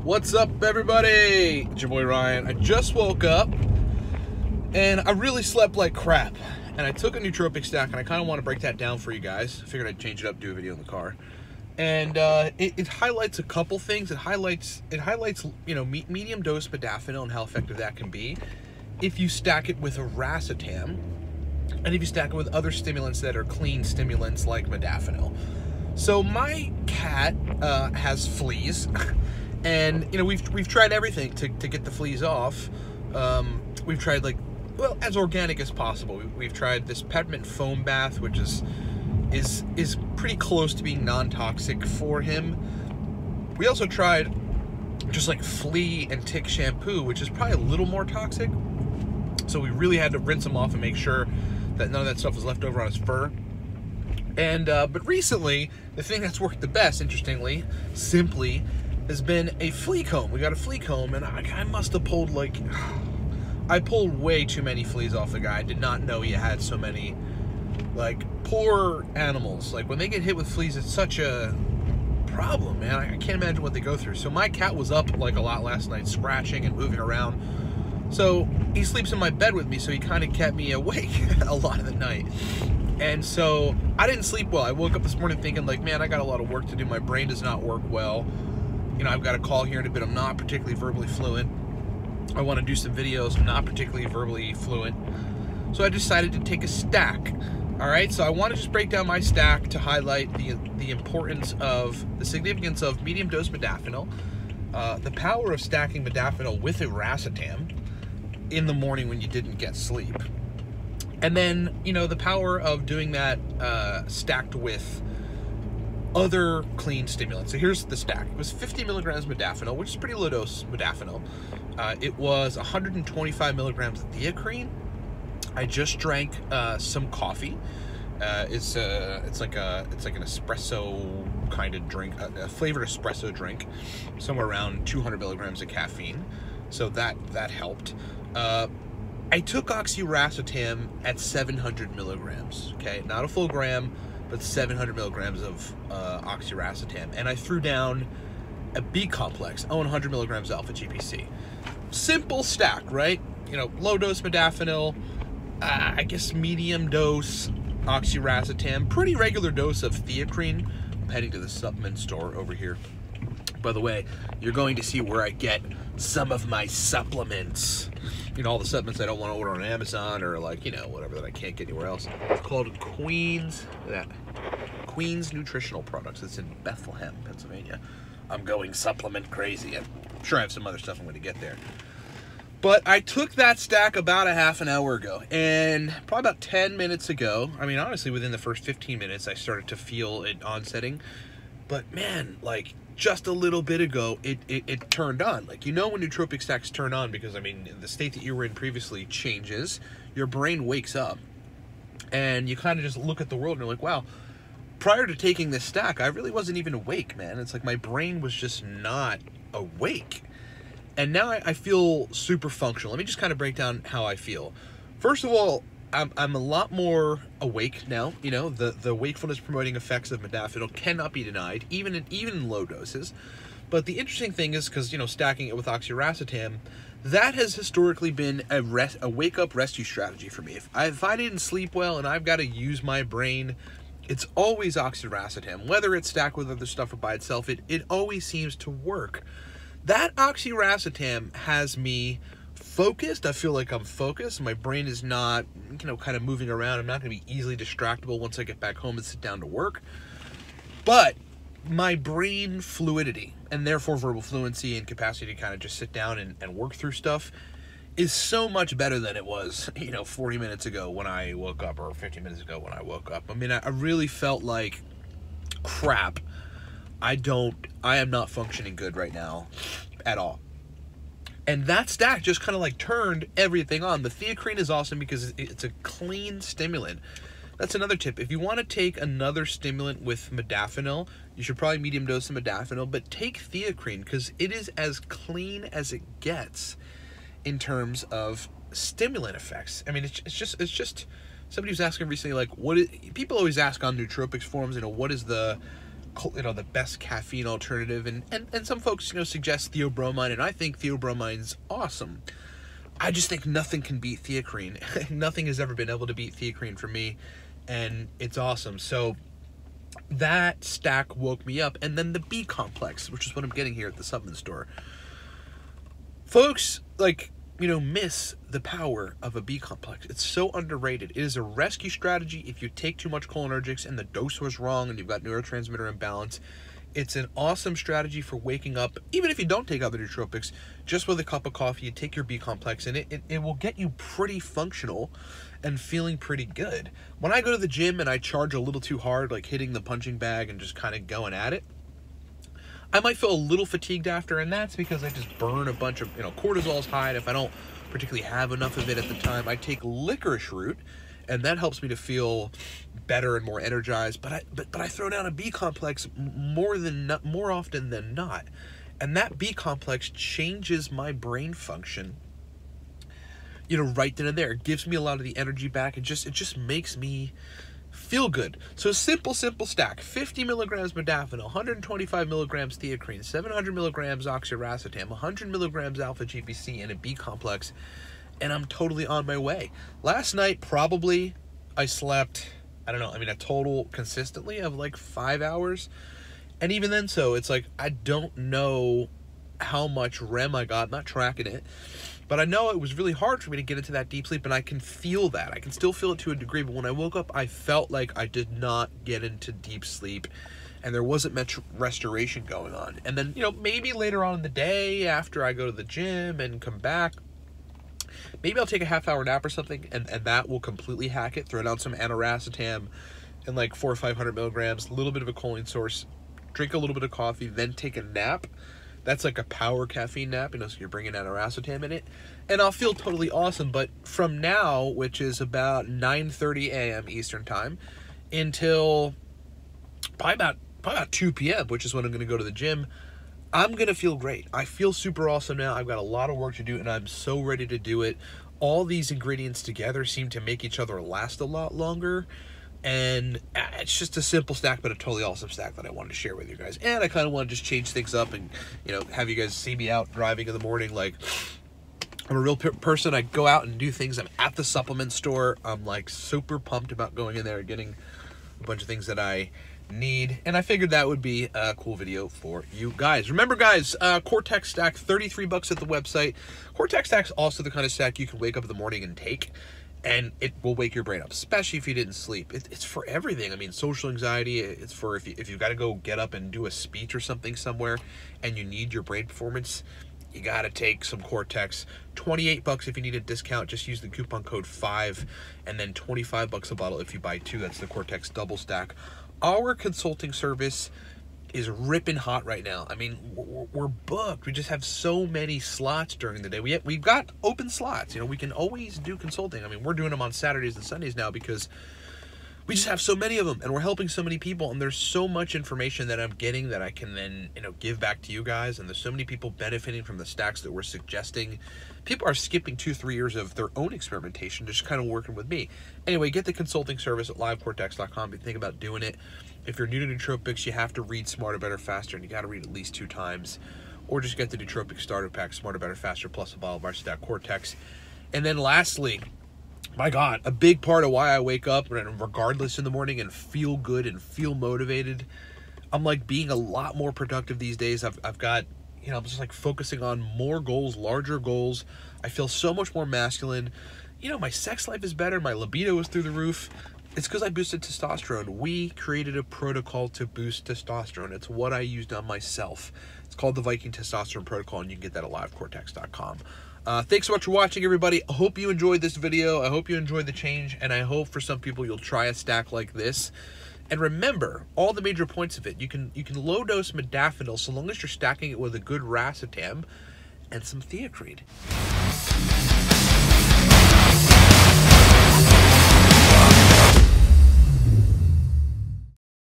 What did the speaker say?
What's up, everybody? It's your boy Ryan. I just woke up and I really slept like crap. And I took a nootropic stack and I kind of want to break that down for you guys. I figured I'd change it up, do a video in the car. And it highlights a couple things. It highlights medium dose modafinil and how effective that can be if you stack it with a racetam, and if you stack it with other stimulants that are clean stimulants like modafinil. So my cat has fleas. And we've tried everything to get the fleas off. We've tried as organic as possible. We've tried this peppermint foam bath, which is pretty close to being non-toxic for him. We also tried just like flea and tick shampoo, which is probably a little more toxic. So we really had to rinse him off and make sure that none of that stuff was left over on his fur. And but recently, the thing that's worked the best, interestingly, simply, has been a flea comb. We got a flea comb, and I must have pulled I pulled way too many fleas off the guy. I did not know he had so many. Poor animals. When they get hit with fleas, it's such a problem, man. I can't imagine what they go through. So my cat was up a lot last night, scratching and moving around. So he sleeps in my bed with me, so he kind of kept me awake a lot of the night. And so I didn't sleep well. I woke up this morning thinking man, I got a lot of work to do. My brain does not work well. I've got a call here in a bit. I'm not particularly verbally fluent. I want to do some videos. I'm not particularly verbally fluent. So I decided to take a stack. All right, so I want to just break down my stack to highlight the importance of, the significance of medium dose modafinil, the power of stacking modafinil with a racetam in the morning when you didn't get sleep. And then, the power of doing that stacked with other clean stimulants. So here's the stack. It was 50 milligrams modafinil, which is pretty low dose modafinil. It was 125 milligrams of theacrine. I just drank some coffee. It's like an espresso kind of drink, a flavored espresso drink, somewhere around 200 milligrams of caffeine. So that helped. I took oxiracetam at 700 milligrams. Okay, not a full gram, but 700 milligrams of oxiracetam. And I threw down a BComplex, 100 milligrams alpha GPC. Simple stack, right? Low dose modafinil, I guess medium dose oxiracetam, pretty regular dose of theacrine. I'm heading to the supplement store over here. By the way, you're going to see where I get some of my supplements. All the supplements I don't want to order on Amazon or whatever that I can't get anywhere else. It's called Queen's Nutritional Products. It's in Bethlehem, Pennsylvania. I'm going supplement crazy. I'm sure I have some other stuff I'm going to get there. But I took that stack about a half an hour ago, and probably about 10 minutes ago, honestly, within the first 15 minutes, I started to feel it onsetting. But man, just a little bit ago, it turned on. When nootropic stacks turn on, because the state that you were in previously changes, your brain wakes up, and you kind of just look at the world and you're like, wow, prior to taking this stack, I really wasn't even awake, man. It's my brain was just not awake. And now I feel super functional. Let me just kind of break down how I feel. First of all, I'm a lot more awake now. The wakefulness promoting effects of modafinil cannot be denied, even in low doses. But the interesting thing is, because stacking it with oxiracetam, that has historically been a wake up rescue strategy for me. If I didn't sleep well and I've got to use my brain, it's always oxiracetam. Whether it's stacked with other stuff or by itself, it always seems to work. That oxiracetam has me focused. I feel like I'm focused. My brain is not, kind of moving around. I'm not going to be easily distractible once I get back home and sit down to work. But my brain fluidity, and therefore verbal fluency and capacity to kind of just sit down and work through stuff, is so much better than it was, 40 minutes ago when I woke up, or 50 minutes ago when I woke up. I really felt like crap. I am not functioning good right now at all. And that stack just kind of turned everything on. The theacrine is awesome because it's a clean stimulant. That's another tip. If you want to take another stimulant with modafinil, you should probably medium dose of modafinil, but take theacrine because it is as clean as it gets in terms of stimulant effects. It's just somebody was asking recently, people always ask on nootropics forums, what is the the best caffeine alternative, and some folks, suggest theobromine, and I think theobromine awesome. I just think nothing can beat theocrine. Nothing has ever been able to beat theocrine for me, and it's awesome. So that stack woke me up. And then the BComplex, which is what I'm getting here at the supplement store. Folks, miss the power of a BComplex. It's so underrated. It is a rescue strategy if you take too much cholinergics and the dose was wrong and you've got neurotransmitter imbalance. It's an awesome strategy for waking up, even if you don't take other nootropics, just with a cup of coffee, you take your BComplex, and it will get you pretty functional and feeling pretty good. When I go to the gym and I charge a little too hard, like hitting the punching bag and just kind of going at it, I might feel a little fatigued after, and that's because I just burn a bunch of, cortisol's high, and if I don't particularly have enough of it at the time, I take licorice root, and that helps me to feel better and more energized. But I throw down a BComplex more often than not, and that BComplex changes my brain function. Right then and there, it gives me a lot of the energy back. It just makes me feel good. So simple stack: 50 milligrams modafinil, 125 milligrams theocrine, 700 milligrams oxiracetam, 100 milligrams alpha GPC, and a BComplex. And I'm totally on my way. Last night, probably, I slept, a total consistently of 5 hours. And even then, it's I don't know how much REM I got. I'm not tracking it. But I know it was really hard for me to get into that deep sleep, and I can feel that. I can still feel it to a degree, but when I woke up, I felt like I did not get into deep sleep, and there wasn't much restoration going on. And then, maybe later on in the day, after I go to the gym and come back, maybe I'll take a half-hour nap or something, and that will completely hack it. Throw down some aniracetam and 400 or 500 milligrams, a little bit of a choline source, drink a little bit of coffee, then take a nap. That's like a power caffeine nap, so you're bringing aniracetam in it, and I'll feel totally awesome. But from now, which is about 9:30 a.m. Eastern time, until probably about 2 p.m., which is when I'm going to go to the gym, I'm going to feel great. I feel super awesome now. I've got a lot of work to do, and I'm so ready to do it. All these ingredients together seem to make each other last a lot longer. And it's just a simple stack, but a totally awesome stack that I wanted to share with you guys. And I kind of want to just change things up and, have you guys see me out driving in the morning. I'm a real person. I go out and do things. I'm at the supplement store. I'm super pumped about going in there and getting a bunch of things that I need. And I figured that would be a cool video for you guys. Remember, guys, Cortex stack, $33 at the website. Cortex stack's also the kind of stack you can wake up in the morning and take, and it will wake your brain up, especially if you didn't sleep. It's for everything. Social anxiety. It's for if you've got to go get up and do a speech or something somewhere and you need your brain performance, you got to take some Cortex. $28 if you need a discount. Just use the coupon code 5, and then $25 a bottle if you buy 2. That's the Cortex double stack. Our consulting service is ripping hot right now. We're booked. We just have so many slots during the day. We've got open slots. We can always do consulting. We're doing them on Saturdays and Sundays now because we just have so many of them, and we're helping so many people, and there's so much information that I'm getting that I can then, give back to you guys, and there's so many people benefiting from the stacks that we're suggesting. People are skipping 2-3 years of their own experimentation, just kind of working with me. Anyway, get the consulting service at livecortex.com if you think about doing it. If you're new to nootropics, you have to read Smarter, Better, Faster, and you got to read at least 2 times. Or just get the Nootropics Starter Pack, Smarter, Better, Faster, plus a bottle of our stack Cortex. And then lastly, my God, a big part of why I wake up regardless in the morning and feel good and feel motivated. I'm being a lot more productive these days. I've got, I'm just focusing on more goals, larger goals. I feel so much more masculine. My sex life is better. My libido is through the roof. It's because I boosted testosterone. We created a protocol to boost testosterone. It's what I used on myself. It's called the Viking Testosterone Protocol, and you can get that at livecortex.com. Thanks so much for watching, everybody. I hope you enjoyed this video. I hope you enjoyed the change, and I hope for some people you'll try a stack like this. And remember, all the major points of it. You can low dose modafinil so long as you're stacking it with a good racetam and some theocrine.